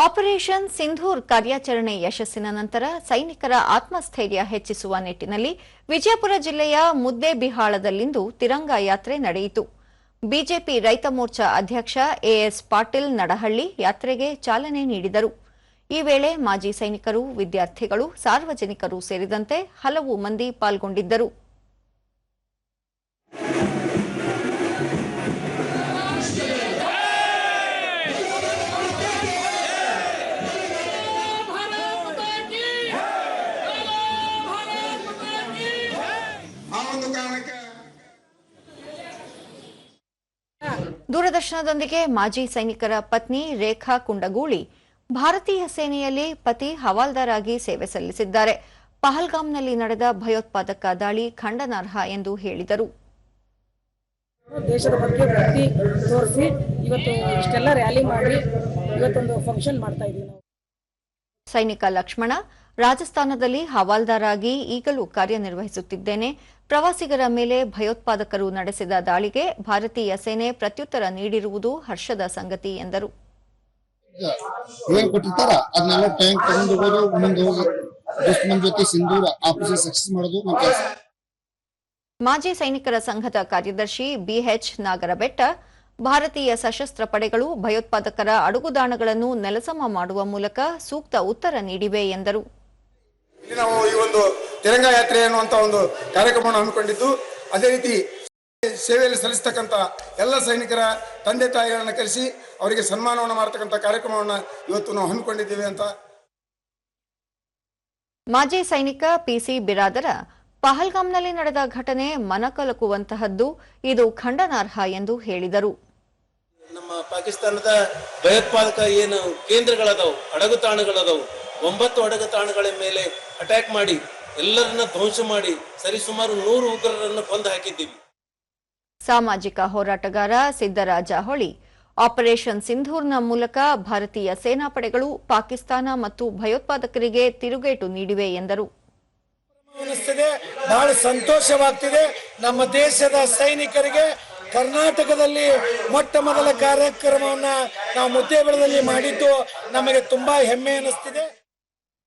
Operation Sindoor ಕಾರ್ಯಾಚರಣೆ ಯಶಸ್ಸಿನ ನಂತರ ಸೈನಿಕರ ಆತ್ಮಸ್ಥೈರ್ಯ ಹೆಚ್ಚಿಸುವ ನಿಟ್ಟಿನಲ್ಲಿ ವಿಜಯಪುರ ಜಿಲ್ಲೆಯ ಮುದ್ದೇಬಿಹಾಳದಲ್ಲಿಂದು ತಿರಂಗ ಯಾತ್ರೆ ನಡೆಯಿತು. ಬಿಜೆಪಿ ರೈತ ಮೋರ್ಚಾ ಅಧ್ಯಕ್ಷ ಎಎಸ್ ಪಾಟೀಲ್ ನಡಹಳ್ಳಿ ಯಾತ್ರೆಗೆ ಚಾಲನೆ ನೀಡಿದರು. ಈ ವೇಳೆ ಮಾಜಿ ಸೈನಿಕರು, ವಿದ್ಯಾರ್ಥಿಗಳು, ಸಾರ್ವಜನಿಕರು ಸೇರಿದಂತೆ ಹಲವು ಮಂದಿ ಪಾಲ್ಗೊಂಡಿದ್ದರು. ದೂರದರ್ಶನದೊಂದಿಗೆ ಮಾಜಿ ಸೈನಿಕರ ಪತ್ನಿ ರೇಖಾ ಕುಂಡಗೂಳಿ ಭಾರತೀಯ ಸೇನೆಯಲ್ಲಿ ಪತಿ ಹವಾಲ್ದಾರ್ ಆಗಿ ಸೇವೆ ಸಲ್ಲಿಸಿದ್ದಾರೆ. ಪಹಲ್ಗಾಮ್ನಲ್ಲಿ ನಡೆದ ಭಯೋತ್ಪಾದಕ ದಾಳಿ ಖಂಡನಾರ್ಹ ಎಂದು ಹೇಳಿದರು. ದೇಶದ ಬಗ್ಗೆ ಭಕ್ತಿ ತೋರಿಸಿ ಇವತ್ತು ಇಷ್ಟೆಲ್ಲ ರ್ಯಾಲಿ ಮಾಡಿ ಇವತ್ತೊಂದು ಫಂಕ್ಷನ್ ಮಾಡ್ತಾ ಇದ್ದೀವಿ ನಾವು. ಸೈನಿಕ ಲಕ್ಷ್ಮಣ, ರಾಜಸ್ಥಾನದಲ್ಲಿ ಹವಾಲ್ದಾರ್ ಆಗಿ ಈಗಲೂ ಕಾರ್ಯನಿರ್ವಹಿಸುತ್ತಿದ್ದೇನೆ. ಪ್ರವಾಸಿಗರ ಮೇಲೆ ಭಯೋತ್ಪಾದಕರು ನಡೆಸಿದ ದಾಳಿಗೆ ಭಾರತೀಯ ಸೇನೆ ಪ್ರತ್ಯುತ್ತರ ನೀಡಿರುವುದು ಹರ್ಷದ ಸಂಗತಿ ಎಂದರು. ಮಾಜಿ ಸೈನಿಕರ ಸಂಘದ ಕಾರ್ಯದರ್ಶಿ ಬಿಎಚ್ ನಾಗರಬೆಟ್ಟ, ಭಾರತೀಯ ಸಶಸ್ತ್ರ ಪಡೆಗಳು ಭಯೋತ್ಪಾದಕರ ಅಡುಗುದಾಣಗಳನ್ನು ನೆಲಸಮ ಮಾಡುವ ಮೂಲಕ ಸೂಕ್ತ ಉತ್ತರ ನೀಡಿವೆ ಎಂದರು. ನಾವು ಈ ಒಂದು ತಿರಂಗ ಯಾತ್ರೆ ಅನ್ನುವಂತ ಒಂದು ಕಾರ್ಯಕ್ರಮವನ್ನು ಹಮ್ಮಿಕೊಂಡಿದ್ದು, ಅದೇ ರೀತಿ ಸೇವೆಯಲ್ಲಿ ಸಲ್ಲಿಸತಕ್ಕಂಥ ಎಲ್ಲ ಸೈನಿಕರ ತಂದೆ ತಾಯಿಗಳನ್ನು ಕರೆಸಿ ಅವರಿಗೆ ಸನ್ಮಾನವನ್ನು ಮಾಡತಕ್ಕಂಥ ಕಾರ್ಯಕ್ರಮವನ್ನು ಇವತ್ತು ನಾವು ಹಮ್ಮಿಕೊಂಡಿದ್ದೇವೆ ಅಂತ. ಮಾಜಿ ಸೈನಿಕ ಪಿಸಿ ಬಿರಾದರ, ಪಹಲ್ಗಾಮ್ನಲ್ಲಿ ನಡೆದ ಘಟನೆ ಮನಕಲಕುವಂತಹದ್ದು, ಇದು ಖಂಡನಾರ್ಹ ಎಂದು ಹೇಳಿದರು. ನಮ್ಮ ಪಾಕಿಸ್ತಾನದ ಭಯೋತ್ಪಾದಕ ಏನು ಕೇಂದ್ರಗಳದಾವು, ಅಡಗುತಾಣಗಳದಾವು, 9 ಅಡಗುತಾಣಗಳ ಮೇಲೆ ಅಟ್ಯಾಕ್ ಮಾಡಿ ಎಲ್ಲರನ್ನ ಧ್ವಂಸ ಮಾಡಿ ಸರಿಸುಮಾರು 100 ಉಗ್ರರನ್ನು ಕೊಂದು ಹಾಕಿದ್ದೀವಿ. ಸಾಮಾಜಿಕ ಹೋರಾಟಗಾರ ಸಿದ್ದರಾಜ ಹೊಳಿ, ಆಪರೇಷನ್ ಸಿಂಧೂರ್ನ ಮೂಲಕ ಭಾರತೀಯ ಸೇನಾಪಡೆಗಳು ಪಾಕಿಸ್ತಾನ ಮತ್ತು ಭಯೋತ್ಪಾದಕರಿಗೆ ತಿರುಗೇಟು ನೀಡಿವೆ ಎಂದರು. ಬಹಳ ಸಂತೋಷವಾಗ್ತಿದೆ. ನಮ್ಮ ದೇಶದ ಸೈನಿಕರಿಗೆ ಕರ್ನಾಟಕದಲ್ಲಿ ಮೊಟ್ಟ ಮೊದಲ ಕಾರ್ಯಕ್ರಮವನ್ನ ನಾವು ಮುದ್ದೇಬಿಹಾಳದಲ್ಲಿ ಮಾಡಿದ್ದು ನಮಗೆ ತುಂಬಾ ಹೆಮ್ಮೆ ಅನಿಸ್ತಿದೆ.